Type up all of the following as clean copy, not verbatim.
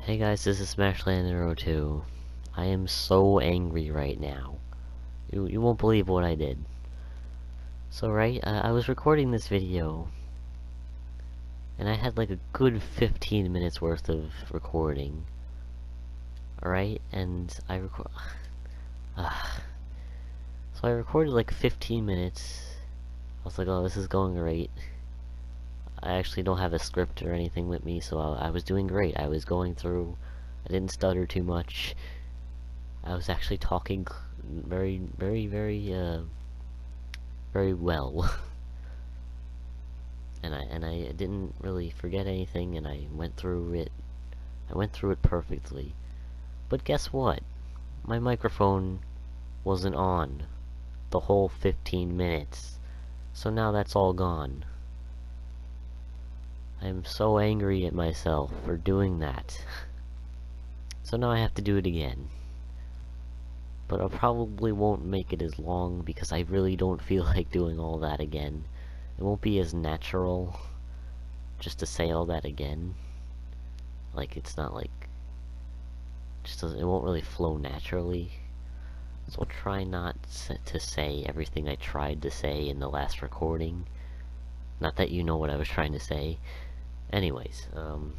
Hey guys, this is Smashlander02. I am so angry right now. You won't believe what I did. So I was recording this video, and I had like a good 15 minutes worth of recording. Alright, and so I recorded like 15 minutes. I was like, oh, this is going great. I actually don't have a script or anything with me, so I was doing great. I was going through, I didn't stutter too much. I was actually talking very well. and I didn't really forget anything, and I went through it. I went through it perfectly. But guess what? My microphone wasn't on the whole 15 minutes. So now that's all gone. I'm so angry at myself for doing that. So now I have to do it again. But I probably won't make it as long because I really don't feel like doing all that again. It won't be as natural just to say all that again. Like, it's not like, it won't really flow naturally. So I'll try not to say everything I tried to say in the last recording. Not that you know what I was trying to say. Anyways, so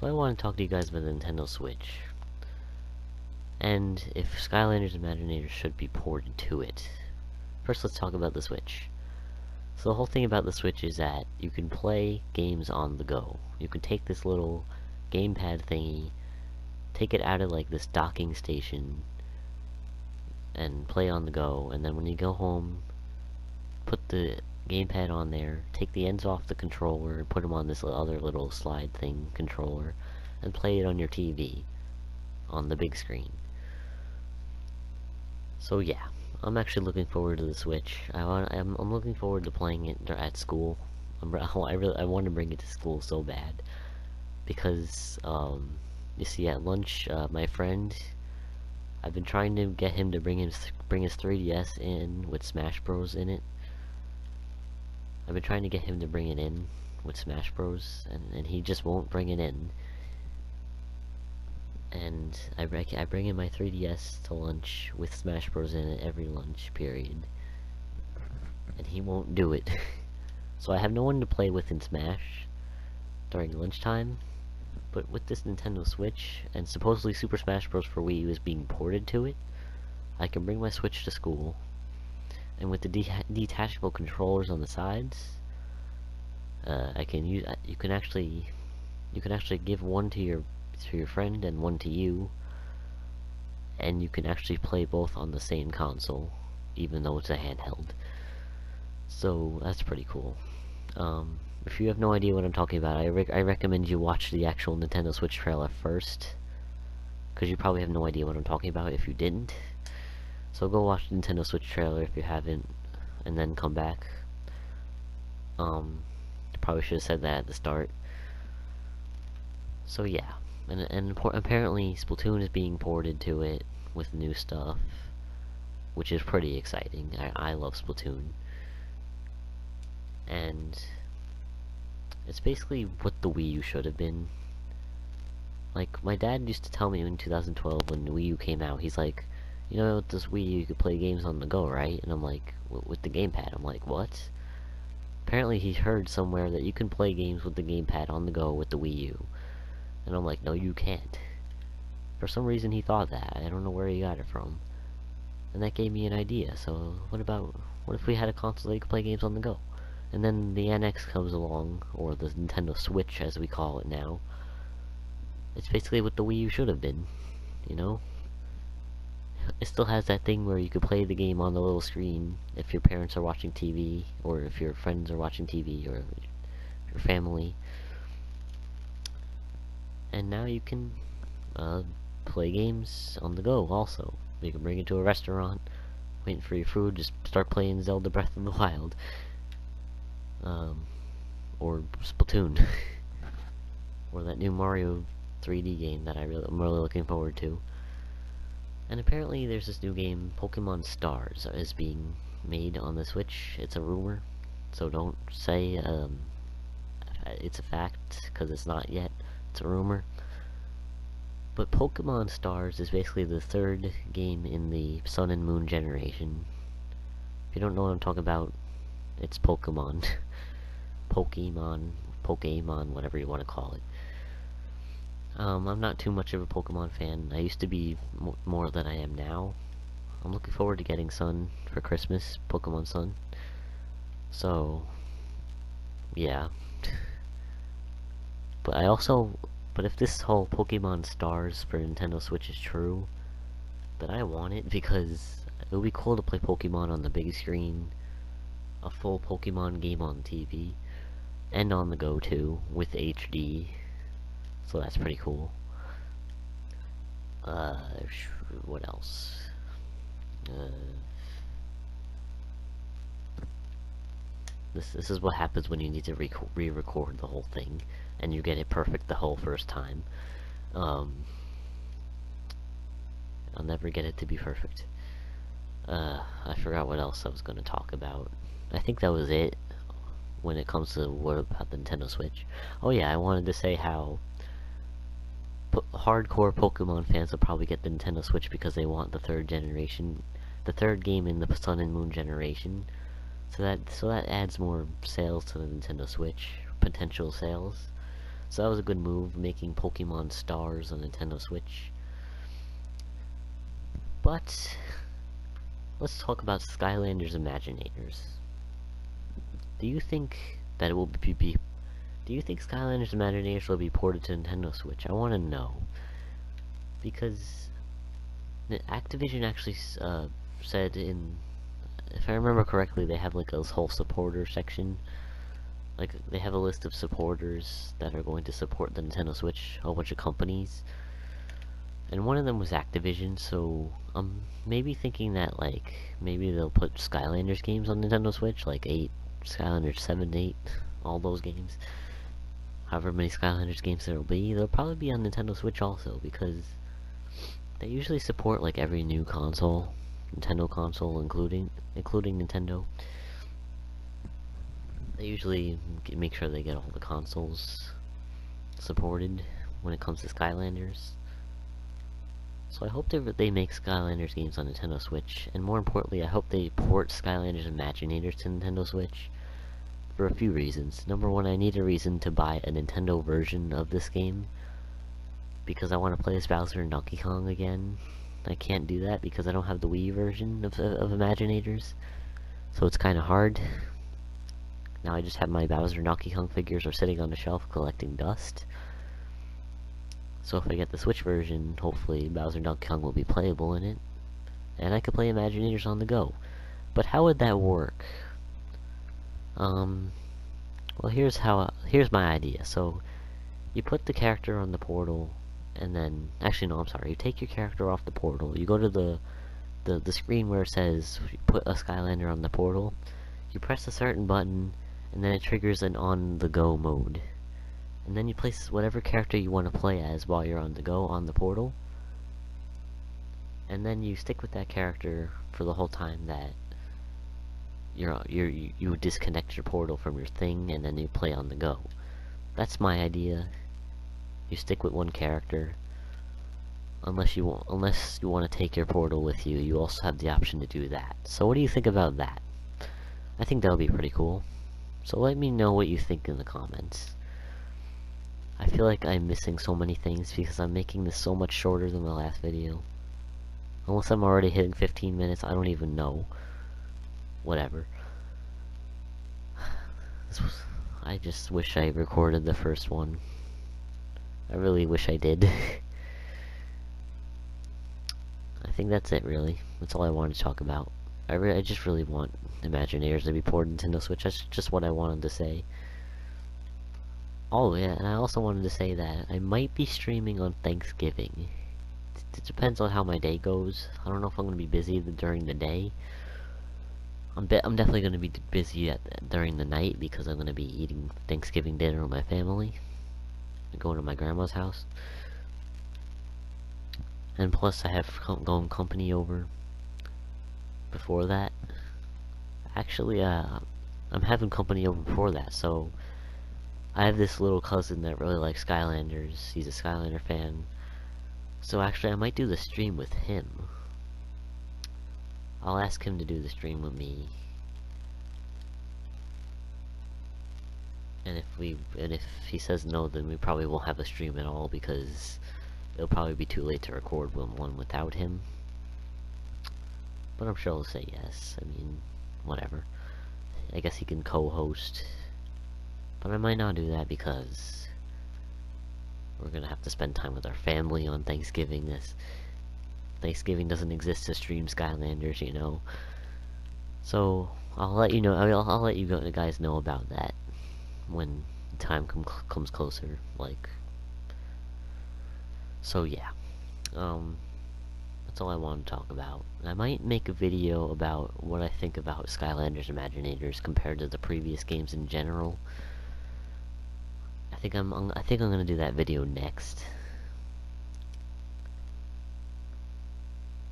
I want to talk to you guys about the Nintendo Switch. And if Skylanders and Imaginators should be ported to it. First, let's talk about the Switch. So the whole thing about the Switch is that you can play games on the go. You can take this little gamepad thingy, take it out of like this docking station, and play on the go, and then when you go home, put the gamepad on there, take the ends off the controller, and put them on this other little slide thing controller, and play it on your TV, on the big screen. So yeah. I'm actually looking forward to the Switch. I'm looking forward to playing it at school. I want to bring it to school so bad because you see at lunch, my friend, I've been trying to get him to bring his 3DS in with Smash Bros in it. I've been trying to get him to bring it in with Smash Bros, and he just won't bring it in. And I bring in my 3DS to lunch with Smash Bros in it every lunch period, and he won't do it. So I have no one to play with in Smash during lunchtime. But with this Nintendo Switch, and supposedly Super Smash Bros for Wii U is being ported to it, I can bring my Switch to school, and with the detachable controllers on the sides, I can use. You can actually give one to your friend and one to you, and you can actually play both on the same console, even though it's a handheld. So that's pretty cool. If you have no idea what I'm talking about, I recommend you watch the actual Nintendo Switch trailer first, because you probably have no idea what I'm talking about if you didn't. So go watch the Nintendo Switch trailer if you haven't, and then come back. Probably should have said that at the start. So yeah. And apparently Splatoon is being ported to it with new stuff, which is pretty exciting. I love Splatoon. And it's basically what the Wii U should have been. Like, my dad used to tell me in 2012 when the Wii U came out, he's like, you know, with this Wii U you could play games on the go, right? And I'm like, with the gamepad. I'm like, what? Apparently he heard somewhere that you can play games with the gamepad on the go with the Wii U. And I'm like, no, you can't. For some reason he thought that. I don't know where he got it from. And that gave me an idea. So what if we had a console that you could play games on the go? And then the NX comes along, or the Nintendo Switch as we call it now. It's basically what the Wii U should have been, you know? It still has that thing where you could play the game on the little screen if your parents are watching TV, or if your friends are watching TV, or your family. And now you can play games on the go also. You can bring it to a restaurant, waiting for your food, just start playing Zelda Breath of the Wild. Or Splatoon. Or that new Mario 3D game that I'm really looking forward to. And apparently there's this new game, Pokemon Stars, is being made on the Switch. It's a rumor, so don't say it's a fact, because it's not yet. It's a rumor. But Pokemon Stars is basically the third game in the Sun and Moon generation. If you don't know what I'm talking about, it's Pokemon. Pokemon, whatever you want to call it. I'm not too much of a Pokemon fan. I used to be more than I am now. I'm looking forward to getting Sun for Christmas, Pokemon Sun. So, yeah. But if this whole Pokemon Stars for Nintendo Switch is true, then I want it because it would be cool to play Pokemon on the big screen, a full Pokemon game on TV, and on the go too, with HD. So that's pretty cool. What else? This is what happens when you need to re-record the whole thing, and you get it perfect the whole first time. I'll never get it to be perfect. I forgot what else I was going to talk about. I think that was it when it comes to what about the Nintendo Switch. Oh yeah, I wanted to say how hardcore Pokemon fans will probably get the Nintendo Switch because they want the third generation, the third game in the Sun and Moon generation. So that adds more sales to the Nintendo Switch, potential sales. So that was a good move, making Pokemon Stars on Nintendo Switch. But let's talk about Skylanders Imaginators. Do you think that it will be do you think Skylanders Imaginators will be ported to Nintendo Switch? I want to know. Because Activision actually said in, if I remember correctly, they have like a whole supporter section. Like, they have a list of supporters that are going to support the Nintendo Switch, a whole bunch of companies. And one of them was Activision, so I'm maybe thinking that, like, maybe they'll put Skylanders games on Nintendo Switch, like 8, Skylanders 7, 8, all those games. However many Skylanders games there will be, they'll probably be on Nintendo Switch also, because they usually support, like, every new console, Nintendo console, including Nintendo. They usually make sure they get all the consoles supported when it comes to Skylanders. So I hope they make Skylanders games on Nintendo Switch, and more importantly, I hope they port Skylanders Imaginators to Nintendo Switch for a few reasons. Number one, I need a reason to buy a Nintendo version of this game, because I want to play as Bowser and Donkey Kong again. I can't do that because I don't have the Wii version of Imaginators, so it's kind of hard. Now I just have my Bowser and Donkey Kong figures are sitting on the shelf collecting dust. So if I get the Switch version, hopefully Bowser and Donkey Kong will be playable in it, and I could play Imaginators on the go. But how would that work? Well, here's my idea. So you put the character on the portal, and then, actually no, I'm sorry, you take your character off the portal, you go to the screen where it says put a Skylander on the portal, you press a certain button, and then it triggers an on-the-go mode. And then you place whatever character you want to play as while you're on the go on the portal, and then you stick with that character for the whole time that you disconnect your portal from your thing, and then you play on the go. That's my idea. You stick with one character, unless you want to take your portal with you. You also have the option to do that. So what do you think about that? I think that would be pretty cool. So let me know what you think in the comments. I feel like I'm missing so many things because I'm making this so much shorter than the last video. Unless I'm already hitting 15 minutes, I don't even know. Whatever. I just wish I recorded the first one. I really wish I did. I think that's it, really. That's all I wanted to talk about. I just really want Imaginators to be ported to Nintendo Switch. That's just what I wanted to say. Oh yeah, and I also wanted to say that I might be streaming on Thanksgiving. It depends on how my day goes. I don't know if I'm going to be busy during the day. I'm definitely going to be busy during the night because I'm going to be eating Thanksgiving dinner with my family. I'm going to my grandma's house. And plus I have going company over before that. Actually, I'm having company over before that, so I have this little cousin that really likes Skylanders. He's a Skylander fan. So actually, I might do the stream with him. I'll ask him to do the stream with me. And if he says no, then we probably won't have a stream at all, because it'll probably be too late to record one without him. But I'm sure he'll say yes. I mean, whatever. I guess he can co-host. But I might not do that because we're gonna have to spend time with our family on Thanksgiving. Thanksgiving doesn't exist to stream Skylanders, you know. So I'll let you know. I'll let you guys know about that when time comes closer. Like, so yeah. That's all I want to talk about. I might make a video about what I think about Skylanders Imaginators compared to the previous games in general. I think I'm gonna do that video next.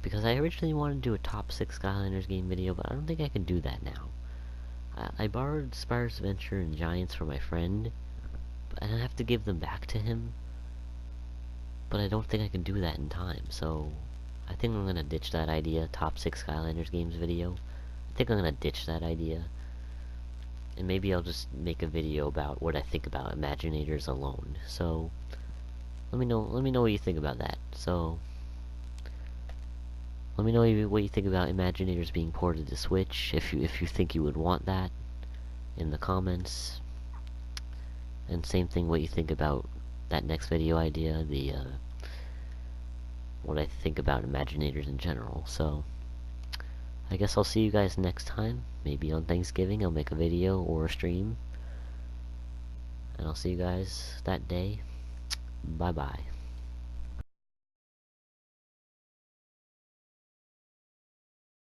Because I originally wanted to do a top 6 Skylanders game video, but I don't think I can do that now. I borrowed Spyro's Adventure and Giants from my friend, and I have to give them back to him. But I don't think I can do that in time, so I think I'm gonna ditch that idea, top 6 Skylanders games video. I think I'm gonna ditch that idea. And maybe I'll just make a video about what I think about Imaginators alone. So let me know what you think about that. So let me know what you think about Imaginators being ported to Switch, if you think you would want that, in the comments. And same thing, what you think about that next video idea, what I think about Imaginators in general. So I guess I'll see you guys next time. Maybe on Thanksgiving I'll make a video or a stream. And I'll see you guys that day. Bye bye.